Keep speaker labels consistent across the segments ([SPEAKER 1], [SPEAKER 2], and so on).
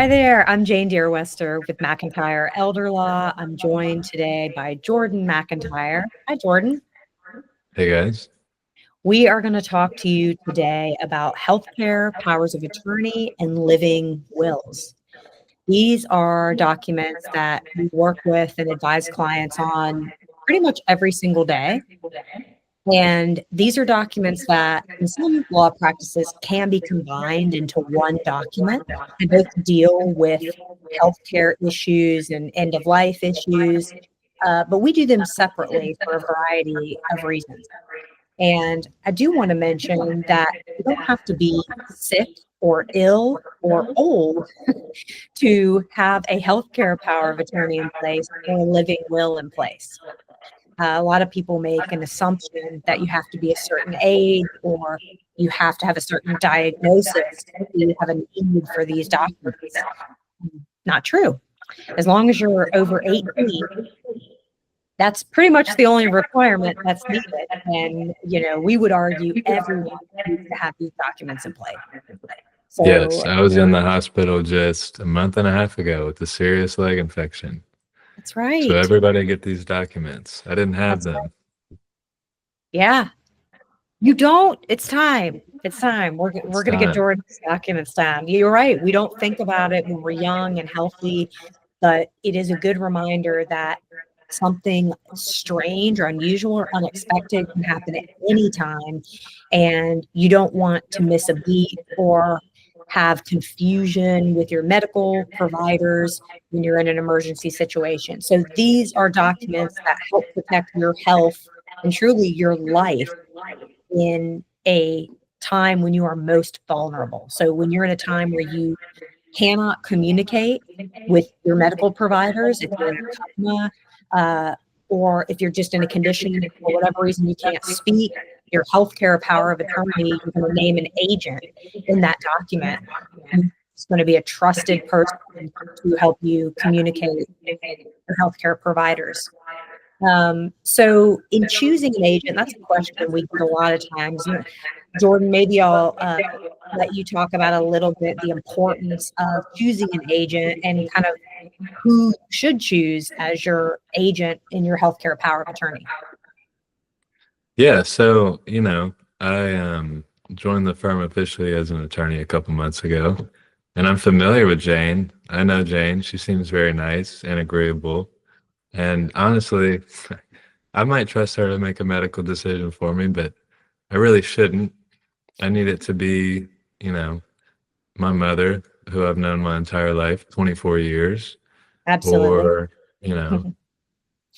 [SPEAKER 1] Hi there, I'm Jane Dearwester with McIntyre Elder Law. I'm joined today by Jordan McIntyre. Hi, Jordan.
[SPEAKER 2] Hey guys.
[SPEAKER 1] We are going to talk to you today about healthcare, powers of attorney, and living wills. These are documents that we work with and advise clients on pretty much every single day. And these are documents that in some law practices can be combined into one document and both deal with healthcare issues and end of life issues. But we do them separately for a variety of reasons. And I do want to mention that you don't have to be sick or ill or old to have a healthcare power of attorney in place or a living will in place. A lot of people make an assumption that you have to be a certain age or you have to have a certain diagnosis to have a need for these documents. Not true. As long as you're over 18, that's pretty much the only requirement that's needed. And, we would argue everyone needs to have these documents in place.
[SPEAKER 2] Yes, I was in the hospital just a month and a half ago with a serious leg infection.
[SPEAKER 1] That's right.
[SPEAKER 2] So everybody get these documents. I didn't have them.
[SPEAKER 1] Right. Yeah. You don't. It's time. It's time. We're going to get Jordan's documents down. You're right. We don't think about it when we're young and healthy, but it is a good reminder that something strange or unusual or unexpected can happen at any time. And you don't want to miss a beat or have confusion with your medical providers when you're in an emergency situation. So these are documents that help protect your health and truly your life in a time when you are most vulnerable. So when you're in a time where you cannot communicate with your medical providers, if you're in a coma, or if you're just in a condition for whatever reason you can't speak, your healthcare power of attorney, you're going to name an agent in that document. It's going to be a trusted person to help you communicate with your healthcare providers. So in choosing an agent, that's a question we get a lot of times. Jordan, maybe I'll let you talk about a little bit the importance of choosing an agent and kind of who you should choose as your agent in your healthcare power of attorney.
[SPEAKER 2] Yeah, so, I joined the firm officially as an attorney a couple months ago, and I'm familiar with Jane. I know Jane. She seems very nice and agreeable. And honestly, I might trust her to make a medical decision for me, but I really shouldn't. I need it to be, my mother, who I've known my entire life, 24 years.
[SPEAKER 1] Absolutely.
[SPEAKER 2] Or,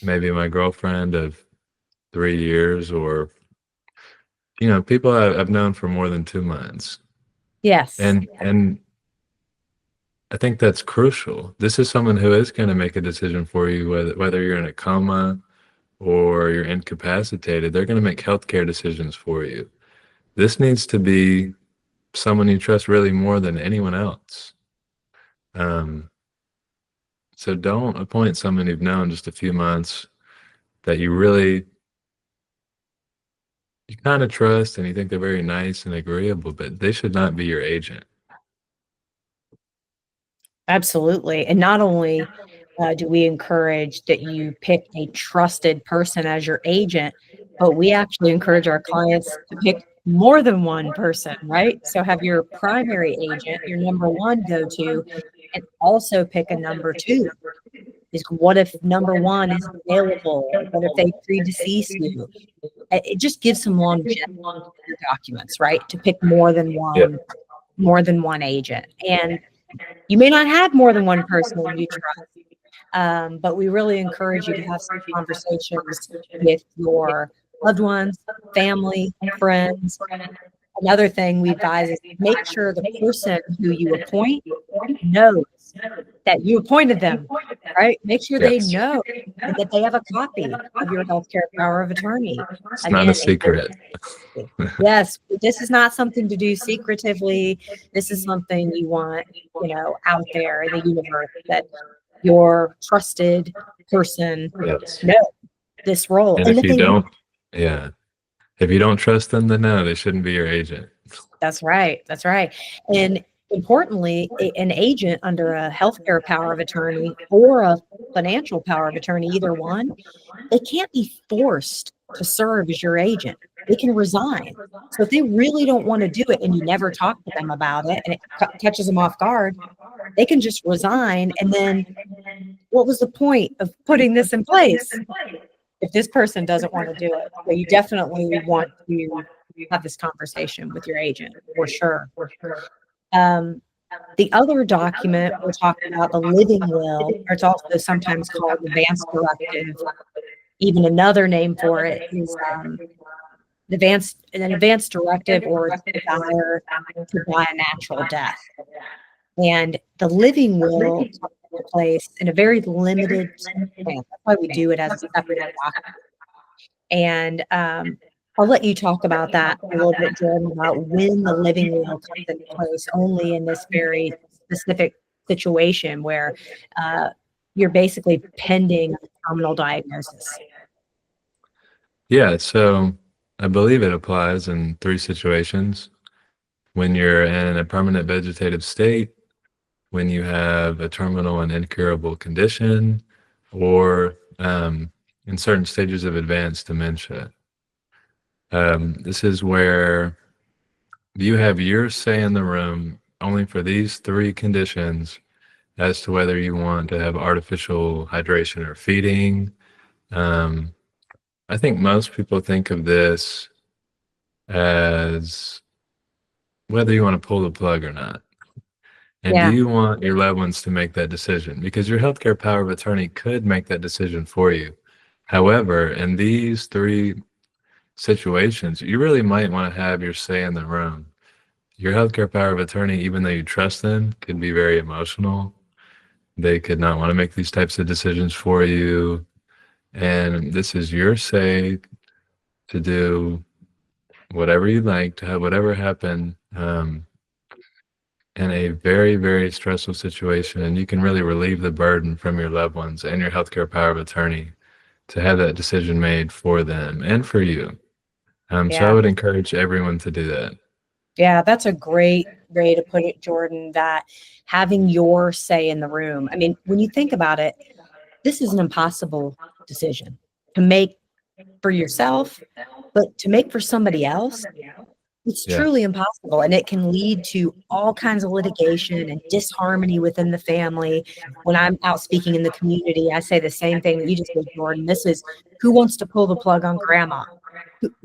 [SPEAKER 2] maybe my girlfriend of 3 years, or, people I've known for more than 2 months.
[SPEAKER 1] Yes.
[SPEAKER 2] And I think that's crucial. This is someone who is going to make a decision for you, whether you're in a coma or you're incapacitated. They're going to make healthcare decisions for you. This needs to be someone you trust really more than anyone else. So don't appoint someone you've known just a few months that you kind of trust and you think they're very nice and agreeable, but they should not be your agent.
[SPEAKER 1] Absolutely. And not only do we encourage that you pick a trusted person as your agent, but we actually encourage our clients to pick more than one person, right? So have your primary agent, your number one go-to, and also pick a number two. Is what if number one is available? What if they predecease you? It just gives some longevity to your documents, right? To pick more than one agent. And you may not have more than one person you trust, but we really encourage you to have some conversations with your loved ones, family, friends. Another thing we advise is make sure the person who you appoint knows that you appointed them, right? Make sure they know and that they have a copy of your healthcare power of attorney.
[SPEAKER 2] It's not a secret.
[SPEAKER 1] Yes, this is not something to do secretively. This is something you want, out there in the universe, that your trusted person knows this role.
[SPEAKER 2] And if you don't trust them, then no, they shouldn't be your agent.
[SPEAKER 1] That's right. That's right. And importantly, an agent under a healthcare power of attorney or a financial power of attorney, either one, they can't be forced to serve as your agent. They can resign. So if they really don't want to do it and you never talk to them about it and it catches them off guard, they can just resign. And then what was the point of putting this in place if this person doesn't want to do it? So you definitely want to have this conversation with your agent for sure. The other document we're talking about, the living will, or it's also sometimes called advance directive. Even another name for it is an advance directive or desire to die a natural death. And the living will comes into place in a very limited circumstance. That's why we do it as a separate document. And I'll let you talk about that a little bit, Jordan, about when the living will comes into place only in this very specific situation where you're basically pending a terminal diagnosis.
[SPEAKER 2] Yeah, so I believe it applies in 3 situations: when you're in a permanent vegetative state, when you have a terminal and incurable condition, or in certain stages of advanced dementia. This is where you have your say in the room only for these 3 conditions as to whether you want to have artificial hydration or feeding. I think most people think of this as whether you want to pull the plug or not. And do
[SPEAKER 1] Yeah,
[SPEAKER 2] you want your loved ones to make that decision? Because your healthcare power of attorney could make that decision for you. However, in these 3 situations, you really might want to have your say in the room. Your healthcare power of attorney, even though you trust them, could be very emotional. They could not want to make these types of decisions for you. And this is your say to do whatever you like, to have whatever happen in a very, very stressful situation. And you can really relieve the burden from your loved ones and your healthcare power of attorney to have that decision made for them and for you. So I
[SPEAKER 1] yeah.
[SPEAKER 2] would encourage everyone to do that.
[SPEAKER 1] Yeah, that's a great way to put it, Jordan, that having your say in the room. I mean, when you think about it, this is an impossible decision to make for yourself, but to make for somebody else, it's
[SPEAKER 2] Yeah.
[SPEAKER 1] truly impossible. And it can lead to all kinds of litigation and disharmony within the family. When I'm out speaking in the community, I say the same thing that you just did, Jordan. This is who wants to pull the plug on grandma?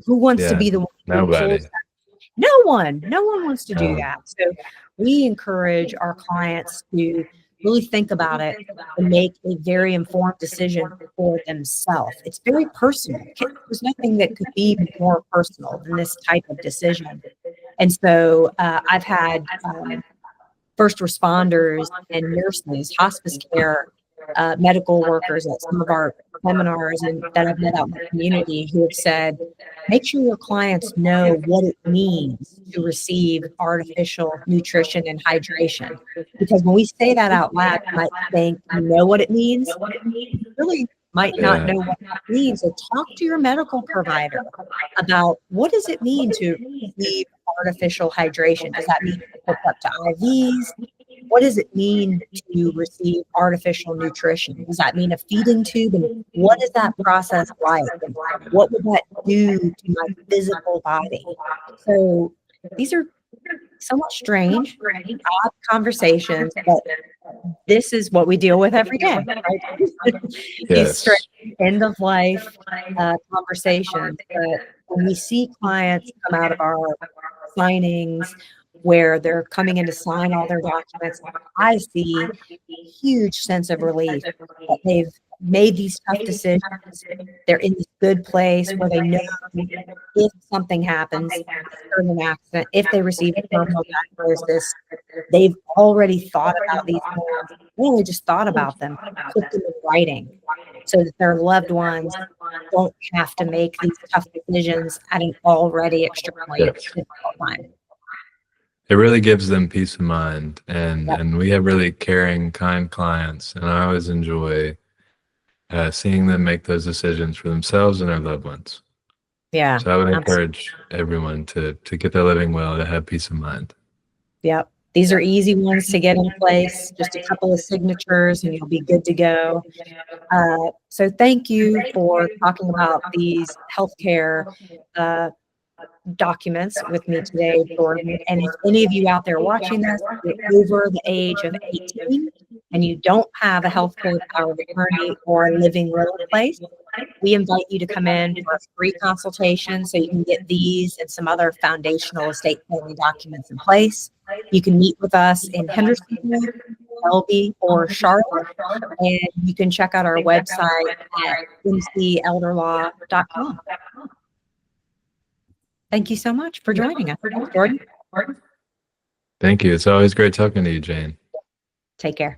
[SPEAKER 1] Who wants to
[SPEAKER 2] Yeah.
[SPEAKER 1] be the one who pulls?
[SPEAKER 2] Nobody.
[SPEAKER 1] No one wants to do
[SPEAKER 2] Um,
[SPEAKER 1] that. So we encourage our clients to really think about it and make a very informed decision for themselves. It's very personal. There's nothing that could be more personal than this type of decision. And so I've had first responders and nurses, hospice care, medical workers at some of our seminars and that I've met out in the community who have said, make sure your clients know what it means to receive artificial nutrition and hydration. Because when we say that out loud, you might think you know what it means. You really might not
[SPEAKER 2] yeah.
[SPEAKER 1] know what that means. So talk to your medical provider about what does it mean to receive artificial hydration? Does that mean hooked up to IVs? What does it mean to receive artificial nutrition? Does that mean a feeding tube? And what is that process like? And what would that do to my physical body? So these are somewhat strange, odd conversations, but this is what we deal with every day, right? These strange
[SPEAKER 2] Yes.
[SPEAKER 1] end of life conversations. But when we see clients come out of our signings where they're coming in to sign all their documents, I see a huge sense of relief that they've made these tough decisions. They're in this good place where they know if something happens, if there's an accident, if they receive a terminal diagnosis, they've already thought about these things. They only just thought about them, put them in writing so that their loved ones don't have to make these tough decisions at an already extremely
[SPEAKER 2] Yes.
[SPEAKER 1] difficult time.
[SPEAKER 2] It really gives them peace of mind. And
[SPEAKER 1] Yep.
[SPEAKER 2] and we have really caring, kind clients, and I always enjoy seeing them make those decisions for themselves and their loved ones.
[SPEAKER 1] Yeah.
[SPEAKER 2] So I would
[SPEAKER 1] Absolutely.
[SPEAKER 2] encourage everyone to get their living well, to have peace of mind.
[SPEAKER 1] Yep. These are easy ones to get in place, just a couple of signatures and you'll be good to go. So thank you for talking about these healthcare documents with me today, Jordan. And if any of you out there watching this, you're over the age of 18 and you don't have a healthcare power of attorney or a living will in place, we invite you to come in for a free consultation so you can get these and some other foundational estate planning documents in place. You can meet with us in Henderson, Shelby, or Charlotte, and you can check out our website at mcelderlaw.com. Thank you so much for joining us, Jordan.
[SPEAKER 2] Thank you. It's always great talking to you, Jane.
[SPEAKER 1] Take care.